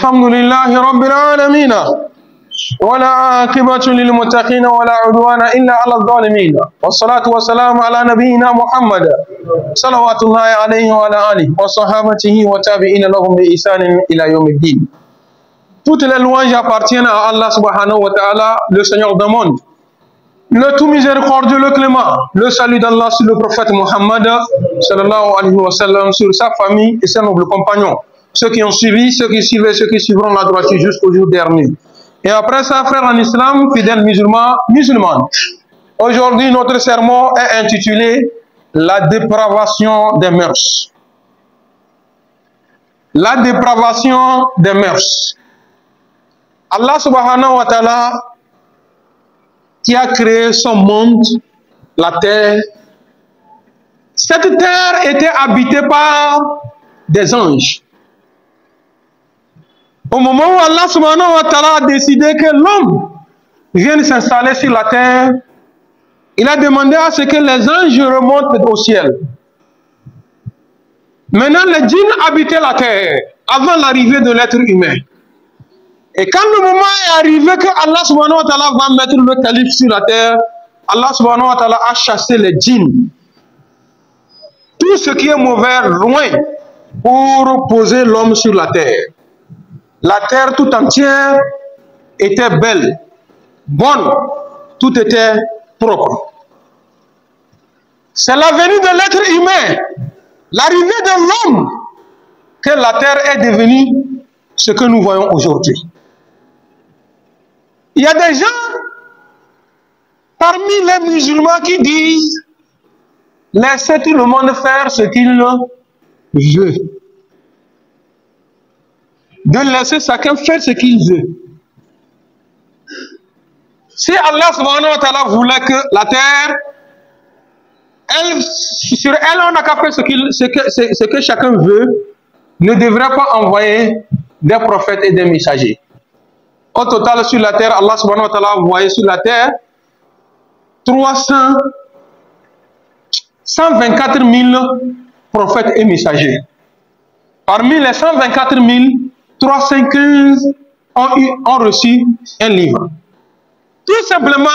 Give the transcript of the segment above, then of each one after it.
الحمد لله رب العالمين ولا عاقبة للمتقين ولا عدوان إلا على الظالمين والصلاة والسلام على نبينا محمد صلوات الله عليه وعلى آله وصحابته وتابعين لهم بإحسان إلى يوم الدين. Toutes les louanges appartiennent à Allah subhanahu wa ta'ala, le Seigneur du monde, le tout miséricordieux, le clément. Le salut d'Allah sur le prophète Muhammad sallallahu alayhi wa sallam, sur sa famille et ses nobles compagnons, ceux qui ont suivi, ceux qui suivent et ceux qui suivront la droiture jusqu'au jour dernier. Et après ça, frères en islam, fidèles musulmans, musulmanes, aujourd'hui notre sermon est intitulé La dépravation des mœurs. La dépravation des mœurs. Allah subhanahu wa ta'ala qui a créé son monde, la terre. Cette terre était habitée par des anges. Au moment où Allah subhanahu wa ta'ala a décidé que l'homme vienne s'installer sur la terre, il a demandé à ce que les anges remontent au ciel. Maintenant, les djinns habitaient la terre avant l'arrivée de l'être humain. Et quand le moment est arrivé que Allah subhanahu wa ta'ala va mettre le calife sur la terre, Allah subhanahu wa ta'ala a chassé les djinns. Tout ce qui est mauvais loin pour poser l'homme sur la terre. La terre tout entière était belle, bonne, tout était propre. C'est la venue de l'être humain, l'arrivée de l'homme, que la terre est devenue ce que nous voyons aujourd'hui. Il y a des gens parmi les musulmans qui disent laissez tout le monde faire ce qu'il veut. De laisser chacun faire ce qu'il veut. Si Allah subhanahu wa ta'ala voulait que la terre, sur elle on n'a qu'à faire ce que chacun veut, ne devrait pas envoyer des prophètes et des messagers. Au total, sur la terre, Allah subhanahu wa ta'ala a envoyé sur la terre 124 000 prophètes et messagers. Parmi les 124 000, 315 ont reçu un livre. Tout simplement,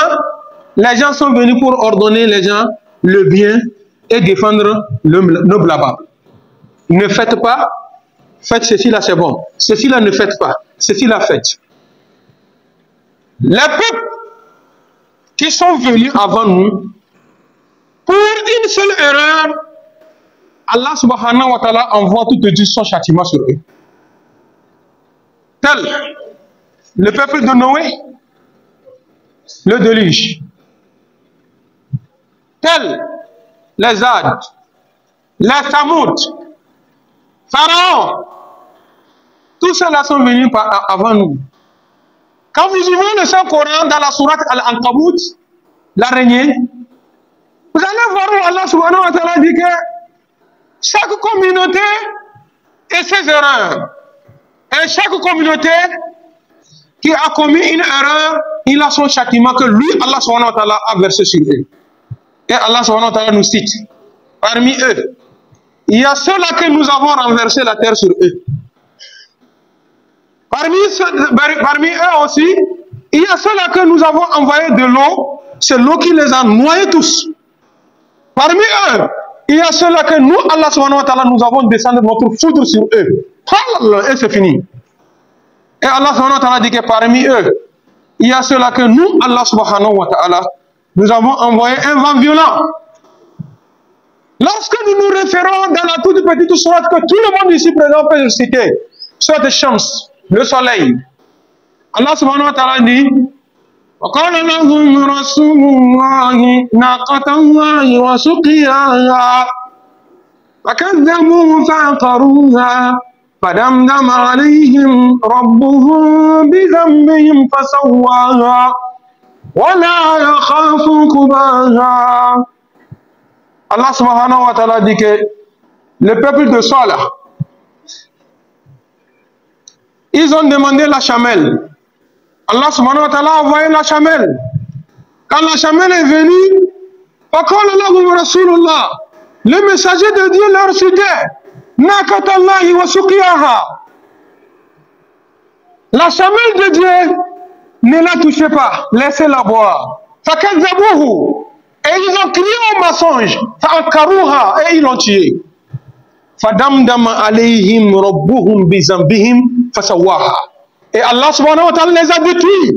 les gens sont venus pour ordonner les gens le bien et défendre le blabla. Ne faites pas, faites ceci là, c'est bon. Ceci là, ne faites pas. Ceci là, faites. Les peuples qui sont venus avant nous, pour une seule erreur, Allah subhanahu wa ta'ala envoie tout de suite son châtiment sur eux. Tel le peuple de Noé, le déluge. Tel les Ad, les Thamoud, Pharaon. Tous ceux-là sont venus avant nous. Quand vous ouvrez le Saint-Coran dans la sourate Al-Ankabut, l'araignée, vous allez voir où Allah subhanahu wa ta'ala dit que chaque communauté et ses erreurs. Et chaque communauté qui a commis une erreur, il a son châtiment que lui, Allah subhanahu wa ta'ala, a versé sur eux. Et Allah subhanahu wa ta'ala nous cite. Parmi eux, il y a ceux-là que nous avons renversé la terre sur eux. Parmi eux aussi, il y a ceux-là que nous avons envoyé de l'eau. C'est l'eau qui les a noyés tous. Parmi eux, il y a ceux-là que nous, Allah subhanahu wa ta'ala, nous avons descendu notre foudre sur eux. Et c'est fini. Et Allah subhanahu wa ta'ala dit que parmi eux, il y a ceux-là que nous, Allah subhanahu wa ta'ala, nous avons envoyé un vent violent. Lorsque nous nous référons dans la toute petite sourate que tout le monde ici présent peut le citer, sourate Shams, le soleil, Allah subhanahu wa ta'ala dit وَقَالَ لَهُمْ رَسُولُ اللَّهِ نَاقَةَ اللَّهِ وَسُقْيَاهَا فَكَذَّبُوهُ فَعَقَرُوهَا فَدَمْدَمَ عَلَيْهِمْ رَبُّهُم بِذَنبِهِمْ فَسَوَّاهَا وَلَا يَخَافُ عُقْبَاهَا. Allah subhanahu wa ta'ala dit que le peuple de Salih, ils ont demandé la chamelle. Allah subhanahu wa ta'ala a envoyé la chamelle. Quand la chamelle est venue, le messager de Dieu leur citait Naqatallahi wa suqiyaha. La semelle de Dieu, ne la touchez pas, laissez-la boire. Fakazzabuhu. Et ils ont crié au mensonge. Fa'akaruha. Et ils l'ont tué. Fadamdama alayhim rabbuhum bizambihim fasawaha. Et Allah subhanahu wa ta'ala les a détruits.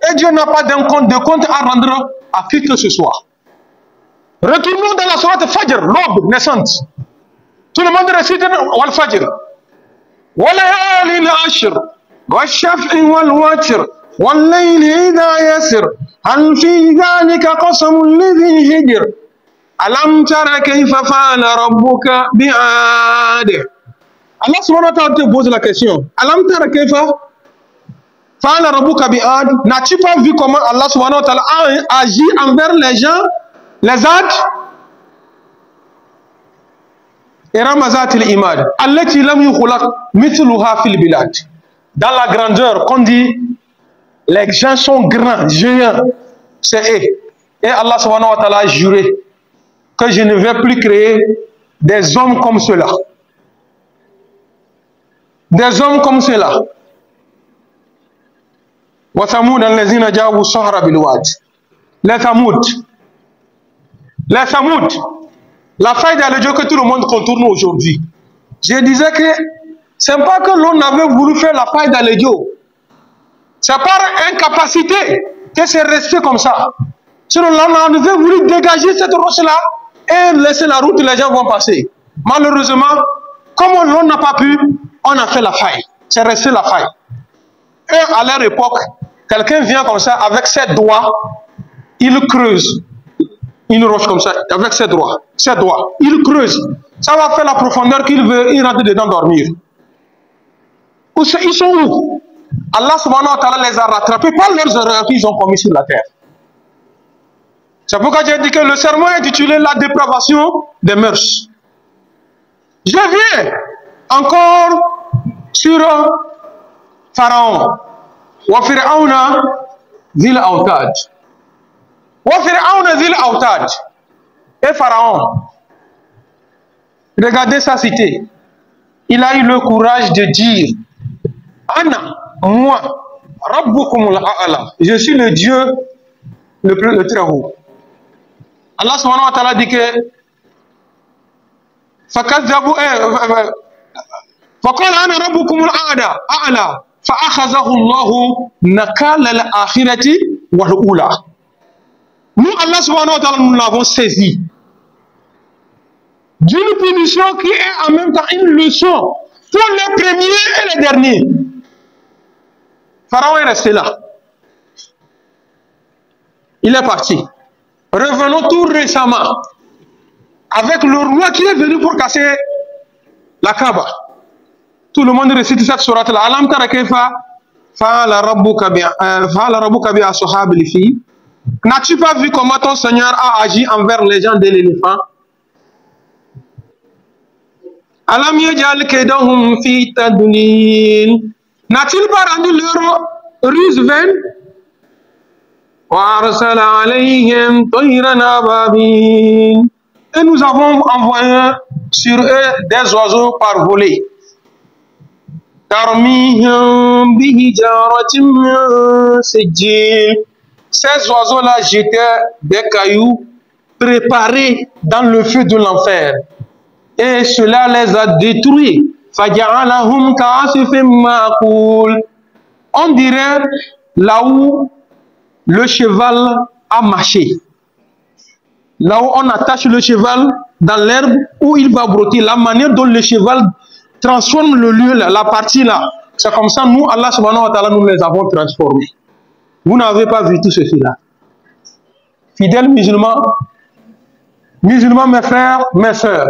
Et Dieu n'a pas de compte à rendre à qui que ce soit. Retournons dans la sourate Fajr, l'aube naissante. Tout le monde récite Wal Fajr. Walayalin ashr. Washaf'i wal watr. والليل إذا يسر هل في ذلك قسم لذي هجر ألم تر كيف فعل ربك بعاد. Allah subhanahu wa ta'ala te pose la question. Alam tara kayfa fa'ala rabbuka bi'ad. N'as-tu pas vu comment Allah subhanahu wa ta'ala a agi envers les gens, les Ad? Irama zatil imad allati lam yukhlaq mithluha fil bilad. Dans la grandeur qu'on dit, les gens sont grands, géants, c'est eux. Et Allah subhanahu wa ta'ala a juré que je ne vais plus créer des hommes comme ceux-là. Des hommes comme ceux-là. Wa thamoud allazina jabu sahra bil wad. Les Thamoud. Les Thamoud. La faille d'Al-Dieu que tout le monde contourne aujourd'hui. Je disais que c'est pas que l'on avait voulu faire la faille d'Al-Dieu. C'est par incapacité que c'est resté comme ça. Sinon, on avait voulu dégager cette roche-là et laisser la route, les gens vont passer. Malheureusement, comme l'on n'a pas pu, on a fait la faille. C'est resté la faille. Et à leur époque, quelqu'un vient comme ça, avec ses doigts, il creuse une roche comme ça, avec ses doigts, il creuse. Ça va faire la profondeur qu'il veut, il rentre dedans dormir. Ils sont où? Allah subhanahu wa ta'ala les a rattrapés par leurs erreurs qu'ils ont commis sur la terre. C'est pourquoi j'ai dit que le sermon est intitulé la dépravation des mœurs. Je viens encore sur Pharaon. Wa fir'auna dhil awtad. Wa fir'auna dhil awtad. Et Pharaon, regardez sa cité. Il a eu le courage de dire Anna, moi, Rabbukumul A'la, je suis le Dieu le très haut. Allah subhanahu wa ta'ala dit que Fakazzabu فقال أنا ربكم الأعلى فأخذه الله نكال الآخرة والأولى. Nous, Allah subhanahu wa ta'ala, nous l'avons saisi d'une punition qui est en même temps une leçon pour les premiers et les derniers. Pharaon est resté là. Il est parti. Revenons tout récemment avec le roi qui est venu pour casser la Kaaba. Tout le monde récite cette sourate là. Alam tara kayfa fa'ala rabbuka bi ashabil fil. N'as-tu pas vu comment ton Seigneur a agi envers les gens de l'éléphant? Alam yaj'al kaydahum fi tadlil. N'a-t-il pas rendu leur ruse vaine? Wa arsala alayhim tayran ababil. Et nous avons envoyé sur eux des oiseaux par volée. Ces oiseaux-là jetaient des cailloux préparés dans le feu de l'enfer. Et cela les a détruits. On dirait là où le cheval a marché. Là où on attache le cheval dans l'herbe où il va brouter, la manière dont le cheval transforme le lieu, la partie là, c'est comme ça, nous, Allah subhanahu wa ta'ala, nous les avons transformés. Vous n'avez pas vu tout ceci là. Fidèles musulmans, mes frères, mes sœurs,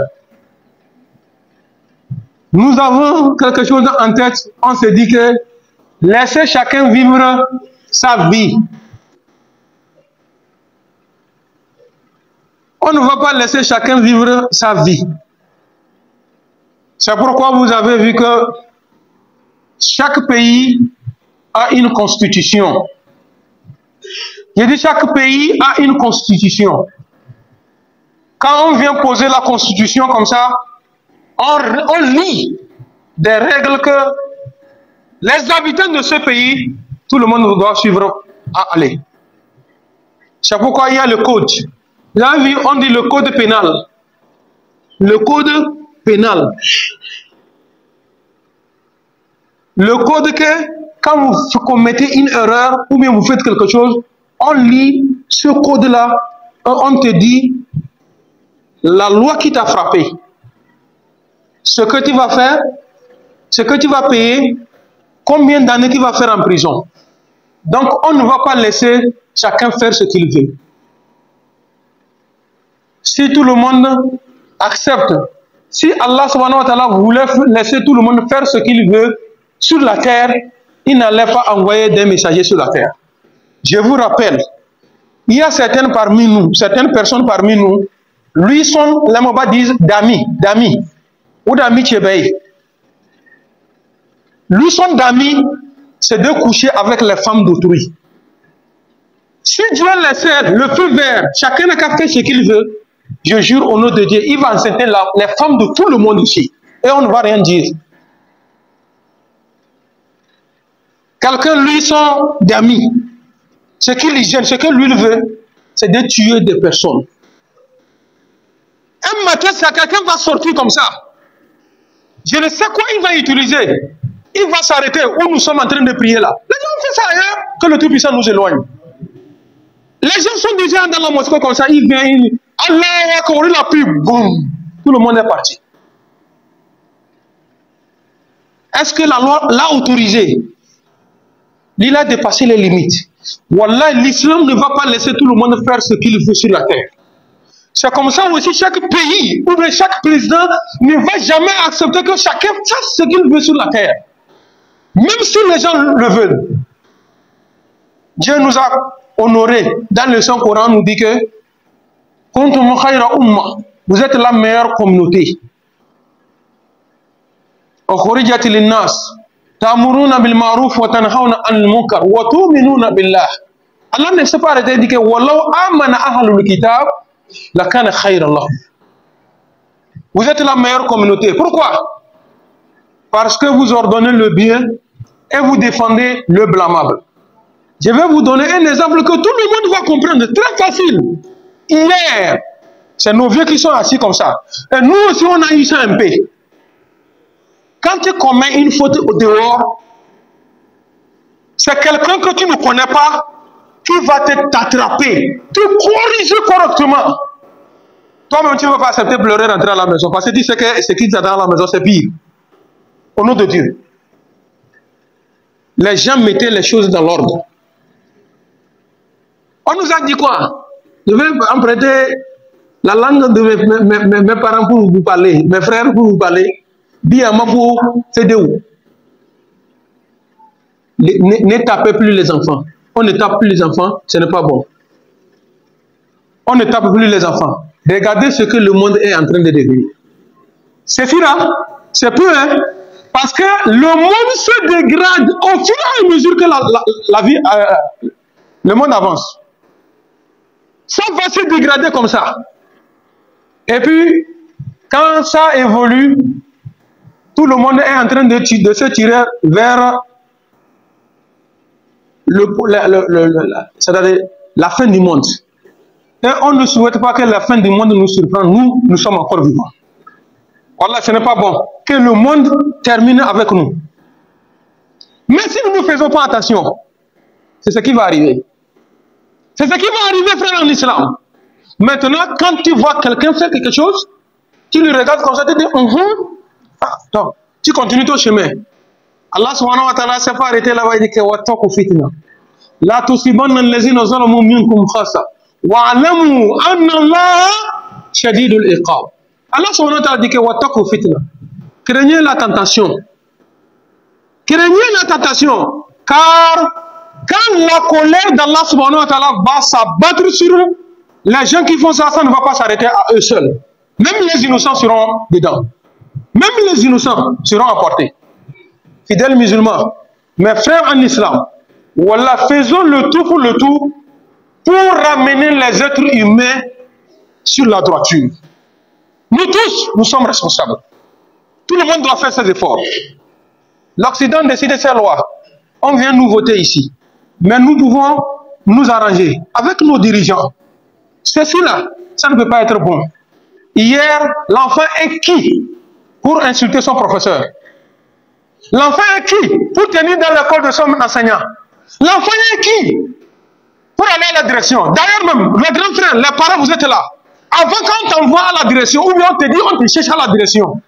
nous avons quelque chose en tête, on se dit que laissez chacun vivre sa vie. On ne va pas laisser chacun vivre sa vie. C'est pourquoi vous avez vu que chaque pays a une constitution. J'ai dit chaque pays a une constitution. Quand on vient poser la constitution comme ça, on lit des règles que Les habitants de ce pays, tout le monde doit suivre à aller. C'est pourquoi il y a le code. Là, on dit le code pénal. Le code pénal. Le code que quand vous commettez une erreur ou bien vous faites quelque chose, on lit ce code-là, on te dit la loi qui t'a frappé, ce que tu vas faire, ce que tu vas payer, combien d'années tu vas faire en prison. Donc on ne va pas laisser chacun faire ce qu'il veut. Si tout le monde accepte, si Allah subhanahu wa ta'ala voulait laisser tout le monde faire ce qu'il veut sur la terre, il n'allait pas envoyer des messagers sur la terre. Je vous rappelle, il y a certaines personnes parmi nous, lui sont, les Moba disent, d'amis, ou d'amis Tchébei. Lui son d'amis, c'est de coucher avec les femmes d'autrui. Si Dieu laisse le feu vert, chacun n'a qu'à faire ce qu'il veut, je jure au nom de Dieu, il va enceinter les femmes de tout le monde ici. Et on ne va rien dire. Quelqu'un, lui, son d'amis. Ce qu'il gêne, ce que lui veut, c'est de tuer des personnes. Un matin, si quelqu'un va sortir comme ça, je ne sais quoi il va utiliser. Il va s'arrêter où nous sommes en train de prier là. Les gens font ça ailleurs, que le Tout-Puissant nous éloigne. Les gens sont déjà dans la mosquée comme ça, il vient, Allah, il a pu, boum, tout le monde est parti. Est-ce que la loi l'a autorisé? Il a dépassé les limites. Wallah, l'islam ne va pas laisser tout le monde faire ce qu'il veut sur la terre. C'est comme ça aussi chaque pays ou bien chaque président ne va jamais accepter que chacun fasse ce qu'il veut sur la terre. Même si les gens le veulent. Dieu nous a honorés. Dans le Saint-Coran, nous dit que vous êtes la meilleure communauté. Ta'muruna bil ma'ruf wa tanhauna 'anil munkar wa tu'minuna billah. Allah ne s'est pas arrêté de dire que wallahu amana ahlul kitab la kana khayran lahum. Vous êtes la meilleure communauté. Pourquoi? Parce que vous ordonnez le bien et vous défendez le blâmable. Je vais vous donner un exemple que tout le monde va comprendre, très facile. Hier, c'est nos vieux qui sont assis comme ça. Et nous aussi, on a eu ça un peu. Quand tu commets une faute au dehors, c'est quelqu'un que tu ne connais pas qui va t'attraper, te corriger correctement. Toi-même, tu ne vas pas accepter de pleurer rentrer à la maison parce que tu sais que ce qui t'attend à la maison, c'est pire. Au nom de Dieu. Les gens mettaient les choses dans l'ordre. On nous a dit quoi? Je vais emprunter la langue de mes parents pour vous parler, mes frères pour vous parler. C'est de où? Ne tapez plus les enfants. On ne tape plus les enfants, ce n'est pas bon. On ne tape plus les enfants. Regardez ce que le monde est en train de devenir. C'est fini, hein? C'est peu, hein? Parce que le monde se dégrade au fur et à mesure que la vie, le monde avance. Ça va se dégrader comme ça. Et puis, quand ça évolue, tout le monde est en train de se tirer vers la fin du monde. Et on ne souhaite pas que la fin du monde nous surprenne. Nous sommes encore vivants. Voilà, ce n'est pas bon. Que le monde termine avec nous. Mais si nous ne faisons pas attention, c'est ce qui va arriver. C'est ce qui va arriver, frère, en islam. Maintenant, quand tu vois quelqu'un faire quelque chose, tu le regardes comme ça, tu te dis, attends, tu continues ton chemin. Allah subhanahu wa ta'ala s'est pas arrêté là-bas, il dit que wattaqu fitna. La tusibanna allazina zalamu minkum khassa. Wa'lamu anna Allah shadidul iqab. Allah subhanahu wa ta'ala dit que wattaqu fitna. Craignez la tentation. Craignez la tentation. Car quand la colère d'Allah subhanahu wa ta'ala va s'abattre sur les gens qui font ça, ça ne va pas s'arrêter à eux seuls. Même les innocents seront dedans. Même les innocents seront emportés. Fidèles musulmans, mes frères en islam, voilà, faisons le tout pour ramener les êtres humains sur la droiture. Nous tous, nous sommes responsables. Tout le monde doit faire ses efforts. L'Occident décide ses lois. On vient nous voter ici. Mais nous pouvons nous arranger avec nos dirigeants. Ceci-là, ça ne peut pas être bon. Hier, l'enfant est qui pour insulter son professeur? L'enfant est qui pour tenir dans l'école de son enseignant? L'enfant est qui pour aller à la direction? D'ailleurs même, les grands frères, les parents, vous êtes là. Avant qu'on t'envoie à la direction, ou bien on te dit, on te cherche à la direction.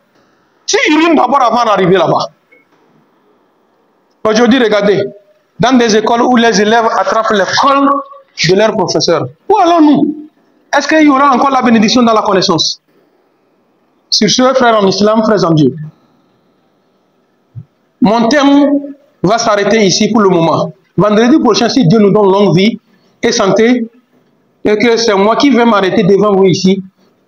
Tu urines d'abord avant d'arriver là-bas. Aujourd'hui, regardez, dans des écoles où les élèves attrapent les cols de leurs professeurs, où allons-nous? Est-ce qu'il y aura encore la bénédiction dans la connaissance? Sur ce, frères en islam, frères en Dieu, mon thème va s'arrêter ici pour le moment. Vendredi prochain, si Dieu nous donne longue vie et santé, et que c'est moi qui vais m'arrêter devant vous ici,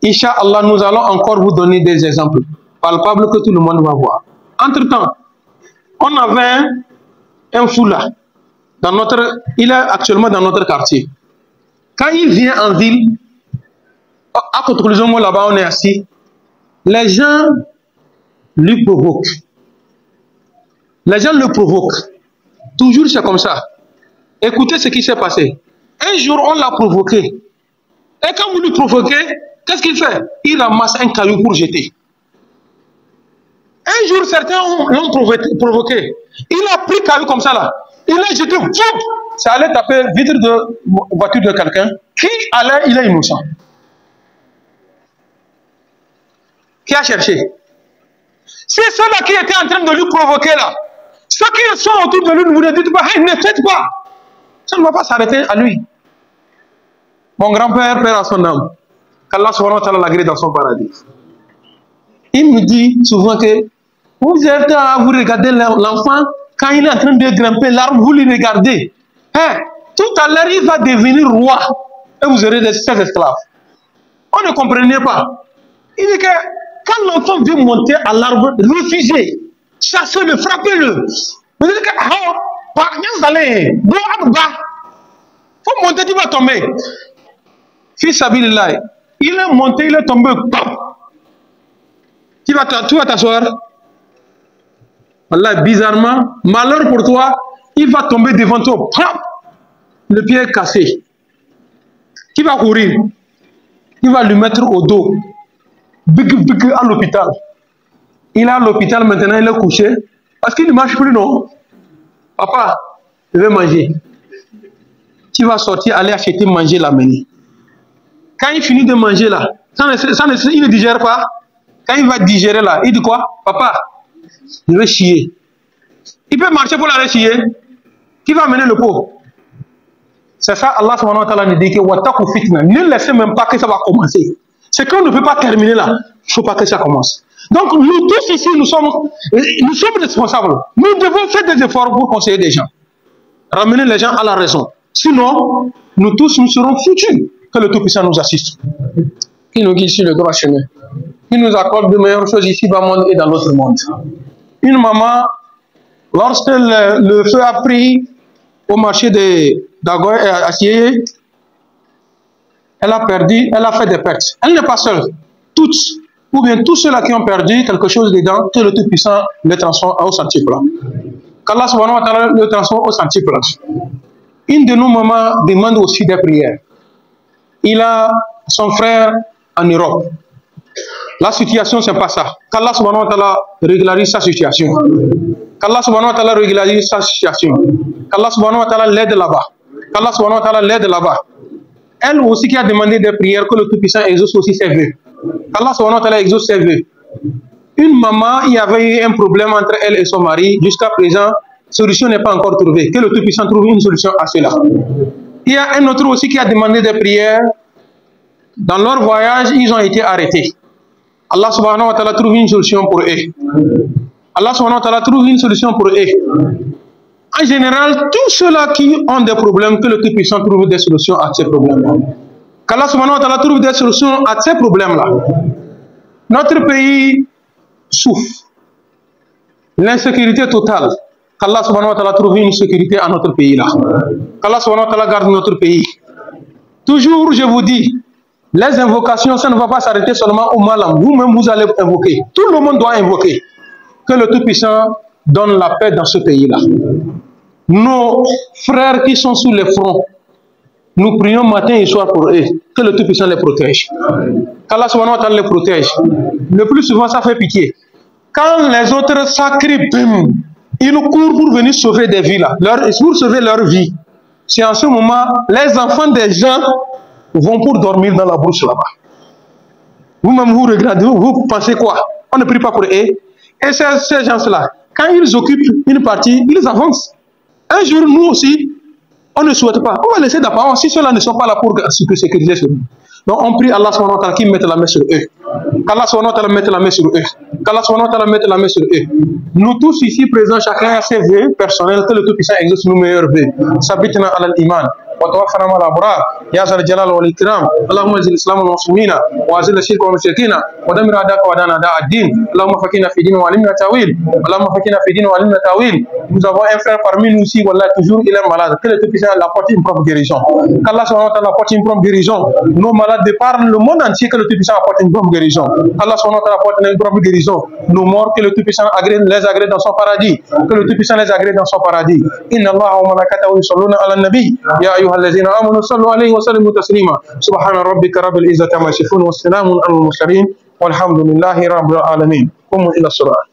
Inch'Allah, nous allons encore vous donner des exemples palpables que tout le monde va voir. Entre-temps, on avait un fou là, il est actuellement dans notre quartier. Quand il vient en ville, à Cotonou, là-bas, on est assis, les gens lui provoquent. Les gens le provoquent. Toujours c'est comme ça. Écoutez ce qui s'est passé. Un jour, on l'a provoqué. Et quand vous lui provoquez, qu'est-ce qu'il fait? Il ramasse un caillou pour jeter. Un jour, certains l'ont provoqué. Il a pris le caillou comme ça là. Il a jeté. Ça allait taper le vitre de voiture de quelqu'un. Qui allait, il est innocent. Qui a cherché? C'est ceux-là qui étaient en train de lui provoquer là. Ceux qui sont autour de lui, ne vous dites pas, hey, ne faites pas. Ça ne va pas s'arrêter à lui. Mon grand-père, père à son âme, qu'Allah subhanahu wa ta'ala l'agrée dans son paradis. Il me dit souvent que vous êtes à vous regarder l'enfant, quand il est en train de grimper l'arbre, vous le regardez. Hey, tout à l'heure, il va devenir roi. Et vous aurez des esclaves. On ne comprenait pas. Il dit que quand l'enfant veut monter à l'arbre, refusez. Chassez-le, frappez-le. Vous dites que, faut monter, tu vas tomber. Fils Sabilillah, il est monté, il est tombé. Tu vas t'asseoir. Voilà, bizarrement, malheur pour toi, il va tomber devant toi. Le pied est cassé. Qui va courir? Il va lui mettre au dos. Big à l'hôpital. Il est à l'hôpital maintenant, il est couché. Parce qu'il ne marche plus, non? Papa, je vais manger. Tu vas sortir, aller acheter manger, l'amener. Quand il finit de manger là, il ne digère pas. Quand il va digérer là, il dit quoi? Papa, je vais chier. Il peut marcher pour aller chier. Qui va amener le pot? C'est ça, Allah subhanahu wa ta'ala nous dit que ne laissez même pas que ça va commencer. Ce qu'on ne peut pas terminer là, il ne faut pas que ça commence. Donc nous tous ici, nous sommes responsables. Nous devons faire des efforts pour conseiller des gens. Ramener les gens à la raison. Sinon, nous tous, nous serons foutus. Que le Tout-Puissant nous assiste. Qui nous guide sur le droit chemin. Qui nous accorde de meilleures choses ici dans le monde et dans l'autre monde. Une maman, lorsque le feu a pris au marché d'Agoy et Assié, elle a perdu, elle a fait des pertes. Elle n'est pas seule. Toutes, ou bien tous ceux-là qui ont perdu quelque chose dedans, que le Tout-Puissant le transforme au centuple. Qu'Allah subhanahu wa ta'ala le transforme au centuple. Une de nos mamans demande aussi des prières. Il a son frère en Europe. La situation, c'est pas ça. Qu'Allah subhanahu wa ta'ala régularise sa situation. Qu'Allah subhanahu wa ta'ala régularise sa situation. Qu'Allah subhanahu wa ta'ala l'aide là-bas. Qu'Allah subhanahu wa ta'ala l'aide là-bas. Elle aussi qui a demandé des prières, que le Tout-Puissant exauce aussi ses vœux. Qu'Allah subhanahu wa ta'ala exauce ses vœux. Une maman, il y avait eu un problème entre elle et son mari. Jusqu'à présent, solution n'est pas encore trouvée. Que le Tout-Puissant trouve une solution à cela. Il y a un autre aussi qui a demandé des prières. Dans leur voyage, ils ont été arrêtés. Allah subhanahu wa ta'ala trouve une solution pour eux. Allah subhanahu wa ta'ala trouve une solution pour eux. En général, tous ceux-là qui ont des problèmes, que le Tout-Puissant trouve des solutions à ces problèmes-là. Qu'Allah subhanahu wa ta'ala trouve des solutions à ces problèmes-là. Notre pays souffre. L'insécurité totale. Qu'Allah subhanahu wa ta'ala trouve une sécurité à notre pays-là. Qu'Allah subhanahu wa ta'ala garde notre pays. Toujours, je vous dis, les invocations, ça ne va pas s'arrêter seulement au malam. Vous-même, vous allez invoquer. Tout le monde doit invoquer. Que le Tout-Puissant donne la paix dans ce pays-là. Nos frères qui sont sous les fronts, nous prions matin et soir pour eux, que le Tout-Puissant les protège. Qu'Allah subhanahu wa ta'ala les protège. Le plus souvent, ça fait pitié. Quand les autres sacrifient, ils courent pour venir sauver des vies là, pour sauver leur vie. C'est en ce moment, les enfants des gens vont pour dormir dans la brousse là-bas. Vous-même, vous regardez, vous pensez quoi? On ne prie pas pour eux. Et ces gens-là, quand ils occupent une partie, ils avancent. Un jour, nous aussi, on ne souhaite pas. On va laisser d'apparence si ceux-là ne sont pas là pour sécuriser sur nous. Donc on prie Allah subhanahu wa ta'ala qui mette la main sur eux. Qu'Allah subhanahu wa ta'ala mette la main sur eux. Qu'Allah subhanahu wa ta'ala mette la main sur eux. Nous tous ici présents, chacun a ses vœux personnels, que le Tout-Puissant exauce nos meilleurs vœux. Sabitna ala al-iman. وتوفنا مع الابرار يا ذا الجلال والاكرام اللهم اعز الاسلام والمسلمين واذل الشرك والمشركين ودمر اعداءك واعداءنا اعداء الدين اللهم فقنا في دين وعلمنا تاويل اللهم فقنا في دين وعلمنا تاويل. Nous avons un frère parmi nous ici, voilà, toujours il est malade, que le Tout-Puissant apporte une propre guérison, qu'Allah subhanahu wa ta'ala apporte une propre guérison. Nos malades de par le monde entier, que le Tout-Puissant apporte une propre guérison. Allah subhanahu wa ta'ala apporte une propre guérison. Nos morts, que le Tout-Puissant les agrée dans son paradis, que le Tout-Puissant les agrée dans son paradis. Inna Allah wa malaikatahu yusalluna ala nabi ya ayyuhalladhina آمنوا صلوا عليه وسلموا تسليما سبحان ربك رب العزة عما يصفون والسلام على المرسلين والحمد لله رب العالمين قوموا إلى الصلاة.